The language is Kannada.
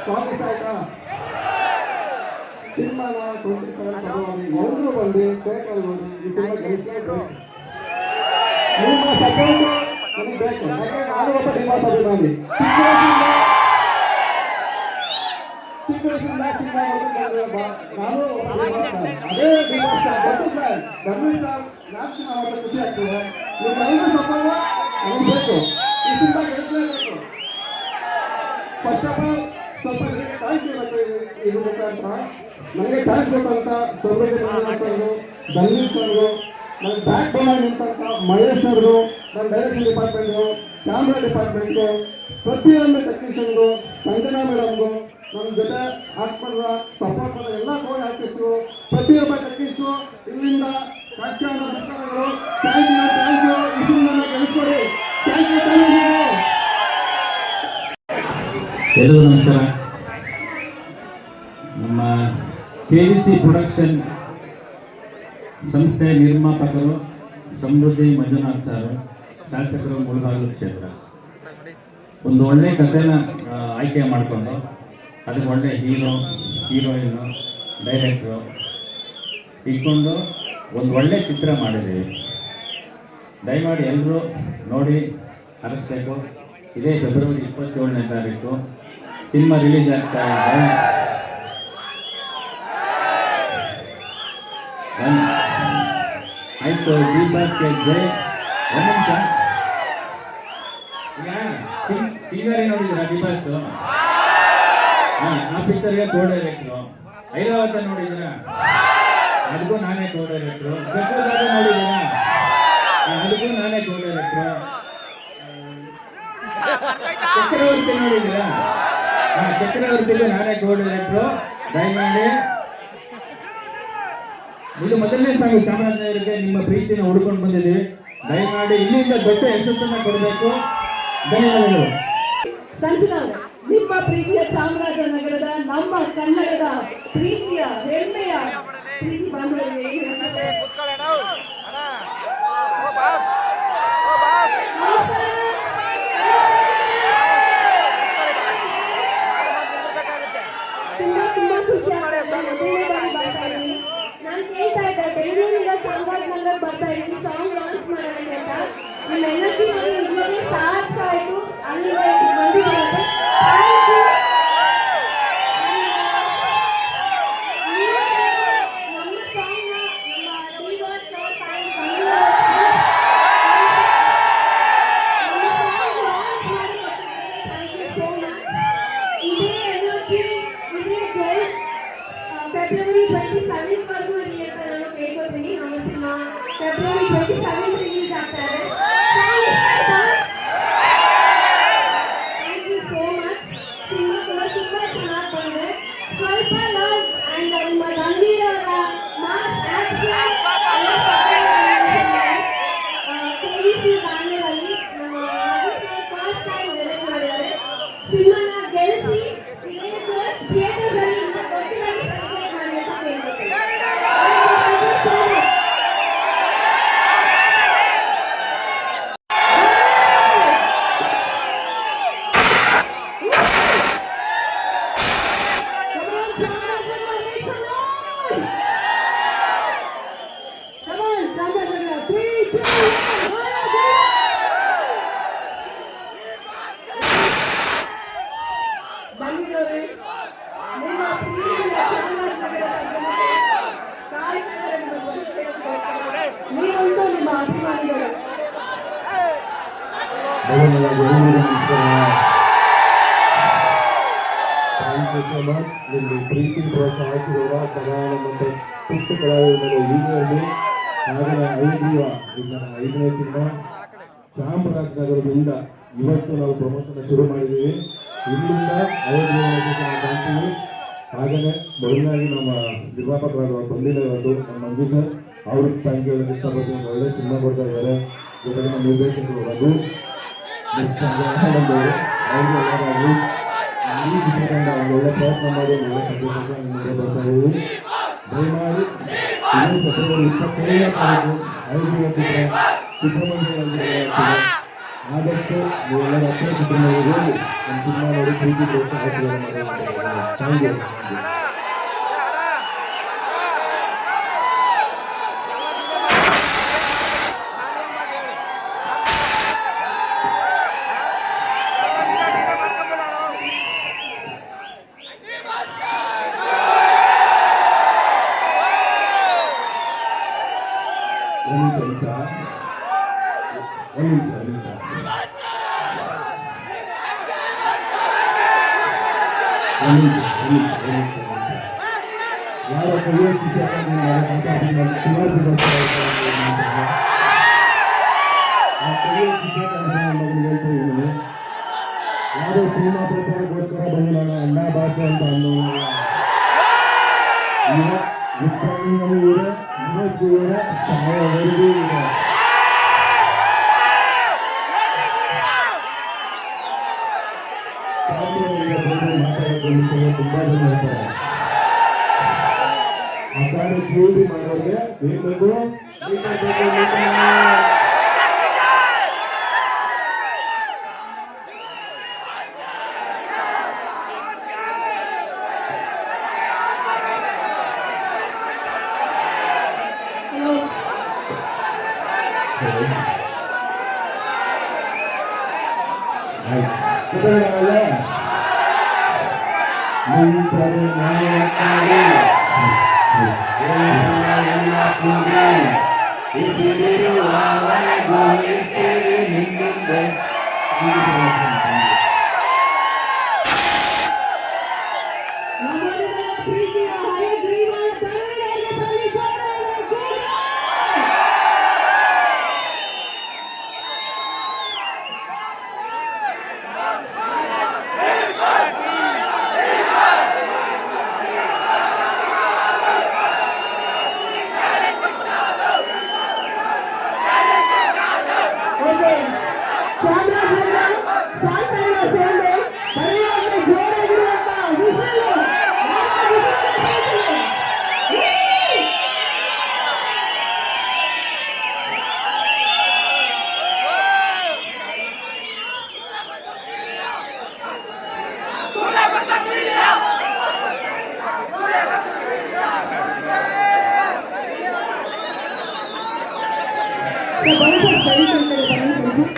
ಕಾಂಗ್ರೆಸ್ ಆಯ್ತಾ ಸಿನಿಮಾನ 27 ಫೆಬ್ರವರಿ ಎಲ್ಲರೂ ಬಂದು ಥಿಯೇಟರ್ ನೋಡಿ ಈ ಸಿನಿಮಾ ಗೆಲ್ಲಿಸಬೇಕು. ನಿಮ್ಮ ಸಪೋರ್ಟ್ ನನಗೆ ಬೇಕು. ಯಾಕೆ ನಾನು ಒಬ್ಬ ಡಿಮಾಸ್ ಅಭಿಮಾನಿ. ಚಿಕ್ಕ ವಯಸ್ಸಿಂದ ಸಿನಿಮಾ ನಾನು ಅದೇ ಡಿಮಾಸ್ ದೊಡ್ಡ ಸರ್ ಧರ್ಮೀರ್ ಸರ್ ನಾನು ಸಿನಿಮಾ ಮಾಡೋದು ಖುಷಿ ಆಗ್ತದೆ. ನಿಮ್ಮೆಲ್ಲರೂ ಸಪೋರ್ಟ್ ನನಗೆ ಬೇಕು. ಈ ಸಿನಿಮಾ ಗೆಲ್ಲಿಸಲೇಬೇಕು. ಫಸ್ಟ್ ಆಫ್ ಆಲ್ ಸ್ವಲ್ಪ ಥ್ಯಾಂಕ್ಸ್ ಹೇಳಬೇಕು ಇದು ಮುಖಾಂತರ ನನಗೆ ಚಾನ್ಸ್ ಕೊಟ್ಟಂತ ಸೌಭಾಗ್ಯ ಸರ್, ಧನ್ವೀರ್ ಸರ್, ನನ್ನ ಬ್ಯಾಕ್ ಬೋನ್ ಆಗಿ ನಿಂತಂತ ಮಹೇಶ್ ಅವರು, ನನ್ನ ಡೈರೆಕ್ಷನ್ ಡಿಪಾರ್ಟ್ಮೆಂಟು, ಕ್ಯಾಮ್ರಾ ಡಿಪಾರ್ಟ್ಮೆಂಟು, ಪ್ರತಿಯೊಂದು ಟೆಕ್ನಿಷಿಯನ್ಗೂ, ಸಂಜನಾ ಮೇಡಮ್ಗೂ, ನಮ್ಮ ಜೊತೆ ಹಾಕ್ಬಾರ್ದ ಸಪೋರ್ಟ್ ಮಾಡೋ ಎಲ್ಲ ಕೋಡ್ ಆರ್ಟಿಸ್ಟ್ರು, ಪ್ರತಿಯೊಬ್ಬ ಟೆಕ್ನಿಷಿಯು ಇಲ್ಲಿಂದ ಕಾಶ್ಮೀರ ನಮಸ್ಕಾರಗಳು. ಥ್ಯಾಂಕ್ ಯು ಈ ಸಿನಿಮಾನ ಗೆಲ್ಲಿಸ್ಕೊಡಿ. Thank you. ಎಲ್ಲರಿಗೂ ನಮಸ್ಕಾರ. ನಮ್ಮ KVC ಪ್ರೊಡಕ್ಷನ್ ಸಂಸ್ಥೆ ನಿರ್ಮಾಪಕರು ಸಮೃದ್ಧಿ ಮಂಜುನಾಥ್ ಸರ್, ಶಾಸಕರು ಮುಳಬಾಗಿಲು ಕ್ಷೇತ್ರ, ಒಂದು ಒಳ್ಳೆ ಕಥೆನ ಆಯ್ಕೆ ಮಾಡಿಕೊಂಡು ಅದಕ್ಕೆ ಒಳ್ಳೆ ಹೀರೋ, ಹೀರೋಯಿನ್ನು, ಡೈರೆಕ್ಟ್ರು ಇಟ್ಕೊಂಡು ಒಂದು ಒಳ್ಳೆ ಚಿತ್ರ ಮಾಡಿದ್ದೀವಿ. ದಯಮಾಡಿ ಎಲ್ಲರೂ ನೋಡಿ ಹರಿಸ್ಬೇಕು. ಇದೇ ಫೆಬ್ರವರಿ 27ನೇ ತಾರೀಕು ಸಿನಿಮಾ ರಿಲೀಸ್ ಆಗ್ತಾ ಇದೆ. ಆಯಿತು. ದೀಪಕ್ಕೆ ಜೈ. ಒಂದು ನಿಮಿಷ. ಈಗ ಟಿವಿಯಲ್ಲಿ ನೋಡಿದ್ದೀರಾ ದೀಪಕ್? ಹಾಂ, ಆ ಪಿಕ್ಚರ್ಗೆ ಕೋ ಡೈರೆಕ್ಟ್ರು. ಐರಾವತ ನೋಡಿದ್ದೀರಾ? ಅದಕ್ಕೂ ನಾನೇ ಕೋ ಡೈರೆಕ್ಟ್ರು. ಚಕ್ರಧಾರ ನೋಡಿದ್ದೀರಾ? ಅದಕ್ಕೂ ನಾನೇ ಕೋ ಡೈರೆಕ್ಟ್ರು. ಚಕ್ರವರ್ತಿ ನೋಡಿದ್ದೀರಾ? ಹಾಂ, ಚಕ್ರವರ್ತಿಗೆ ನಾನೇ ಕೋ ಡೈರೆಕ್ಟ್ರು. ದಯಮಾಡಿ ಇದು ಮೊದಲನೇ ಸಾಂಗು ಚಾಮರಾಜನಗರಕ್ಕೆ ನಿಮ್ಮ ಪ್ರೀತಿನ ಹುಡ್ಕೊಂಡು ಬಂದಿದ್ದೀವಿ. ದಯಮಾಡಿ ಇಲ್ಲಿಂದ ದೊಡ್ಡ ಯಶಸ್ಸನ್ನ ಕೊಡಬೇಕು. ಧನ್ಯವಾದಗಳು. ಸಂಜನಾ, ನಿಮ್ಮ ಪ್ರೀತಿಯ ಚಾಮರಾಜನಗರದ ನಮ್ಮ ಕನ್ನಡದ ಪ್ರೀತಿಯ ಹೆಮ್ಮೆಯ ಪ್ರೀತಿ ಬಾಂಧವರಿಗೆ ತುಂಬಾ ಖುಷಿ ಆಗ್ತದೆ. ನಾನು ಕೇಳ್ತಾ ಇದ್ದೆ ಬೆಂಗಳೂರಿಂದ ಚಾಮರಾಜನಗರ ಬರ್ತಾ ಇದ್ದೀನಿ ಸಾಂಗ್ ಲಾಂಚ್ ಮಾಡೋದಕ್ಕೆ ಅಂತ. ನಿಮ್ಮ ಎನರ್ಜಿ ನೋಡಿ ನಿಜವಾಗ್ಲೂ ಸಾರ್ಥಕ ಆಯಿತು. ಅಲ್ಲಿಂದ ಬಂದಿದ್ದೀರಂತೆ. ನಮ್ಮ ಸಾಂಗ್ನ ನಮ್ಮ ಡಿವಾಸ್ ಲಾಂಚ್ ಮಾಡಿ ಥ್ಯಾಂಕ್ ಯು ಸೋ ಮಚ್. ಇದೇ ಎನರ್ಜಿ, ಇದೇ ಜೋಶ್ ಫೆಬ್ರವರಿ 27 ವರೆಗೂ ಇರಲಿ ಅಂತ ನಾನು ಕೇಳ್ಕೊತೀನಿ. ನಮ್ಮ ಸಿನಿಮಾ ಫೆಬ್ರವರಿ 27 ರಿಲೀಸ್ ಆಗ್ತಾ ಇದೆ. Thank you so much. Cinema ಕೂಡ ತುಂಬಾ ಚೆನ್ನಾಗಿ ಬಂದಿದೆ. ಸ್ವಲ್ಪ ಲವ್ ಅಂಡ್ ನಿಮ್ಮ ಧನ್ವೀರ್ ಅವರ ಮಾಸ್ ಆಕ್ಷನ್ KVC ಬ್ಯಾನರಲ್ಲಿ ನಮ್ಮ ಫಸ್ಟ್ ಟೈಮ್ ಡೈರೆಕ್ಟ್ ಮಾಡಿದ್ದಾರೆ. ಸಿನಿಮಾನ ಗೆಲ್ಲಿಸಿ ಇದೇ ಜೋಶ್ ಥಿಯೇಟರ್ಸ್ ಅಲ್ಲಿ ಇನ್ನ ದೊಡ್ಡದಾಗಿ ಸೆಲೆಬ್ರೇಟ್ ಮಾಡಿ ಅಂತ ಕೇಳ್ಕೊತೀನಿ. ನಿಮ್ಮ ಪ್ರೀತಿ ಪ್ರೋತ್ಸಾಹಿಸಿರುವ ಸದಾ ಮತ್ತು ಪುಟ್ಟ ಕಲಾವಿದರ ಹೀಗಾಗಿ ಹಾಗೆಯೇ ಐದೀವ ಈಗ ನನ್ನ 5ನೇ ಸಿನಿಮಾ ಚಾಮರಾಜನಗರದಿಂದ ಇವತ್ತು ನಾವು ಪ್ರಮೋಷನ್ ಶುರು ಮಾಡಿದ್ದೀವಿ. ಇಲ್ಲಿಂದ ಐದೀವ ಕಾಣ್ತೀವಿ. ಹಾಗೆಯೇ ಮೊದಲನಾಗಿ ನಮ್ಮ ನಿರ್ಮಾಪಕರಾದ ಬಂದಿರೋದು ನಮ್ಮ ಮಂಜು ಸರ್, ಅವ್ರಿಗೆ ಥ್ಯಾಂಕ್ ಯು ಹೇಳೋಕ್ಕೆ ಇಷ್ಟಪಡ್ತೀನಿ. ಒಳ್ಳೆ ಸಿನಿಮಾ ಕೊಡ್ತಾ ಇದ್ದಾರೆ. ಜೊತೆಗೆ ನಮ್ಮ ನಿರ್ದೇಶಕರು ರಘು ಅವ್ರಿಗೆ ಈ ಚಿತ್ರತಂಡ ಒಳ್ಳೆ ಪ್ರಯತ್ನ ಮಾಡಿ ಒಳ್ಳೆ ಸಂದೇಶಕ್ಕೆ ಮುಂದೆ ಬರ್ತಾ ಇದ್ದೀವಿ. ದಯಮಾಡಿ ಇದೇ ಫೆಬ್ರವರಿ 27ನೇ ತಾರೀಕು ಐದೀವ ಚಿತ್ರಮಂದಿರದಲ್ಲಿ ಆದಷ್ಟು ನೀವೆಲ್ಲರೂ ಅಷ್ಟೇ ಚಿತ್ರಮಂದಿರದಲ್ಲಿ ನಮ್ಮ ಸಿನಿಮಾ ನೋಡಿ ಪ್ರೀತಿ ಆಶೀರ್ವಾದ ಮಾಡಿ. Thank you. ಒಂದು ನಿಮಿಷ ಯಾರೋ ಕೈಯ ಕಿಸಿ ಯಾರೋ ಸಿನಿಮಾ ಪ್ರಚಾರಕ್ಕೋಸ್ಕರ ಬಂದಿಲ್ಲ ಅಣ್ಣ ಭಾಷೆ ಅಂತ ಅನ್ನೋಲ್ಲ. ವಿಕ್ರಮಿಂಗನೂ ಇದೆ, ಇವತ್ತು ಇದೆ, ಸಾಯೋವರೆಗೂ ಇದೆ. ಮಾತಾಡೋದು ವಿಷಯ ತುಂಬಾ ಜನ ಹೇಳ್ತಾರೆ. ಆ ಕಾರಣ ಕ್ಯೂಟಿ ಮಾಡೋರಿಗೆ ಬೇಕು ಪ್ರೀತಿಯ ಹಯಗ್ರೀವ ತಮಿಳಿಗೆ ಸಲ್ಲಿಸೋಣ ಕೂಡ. ಬರೀ ಸೈಡ್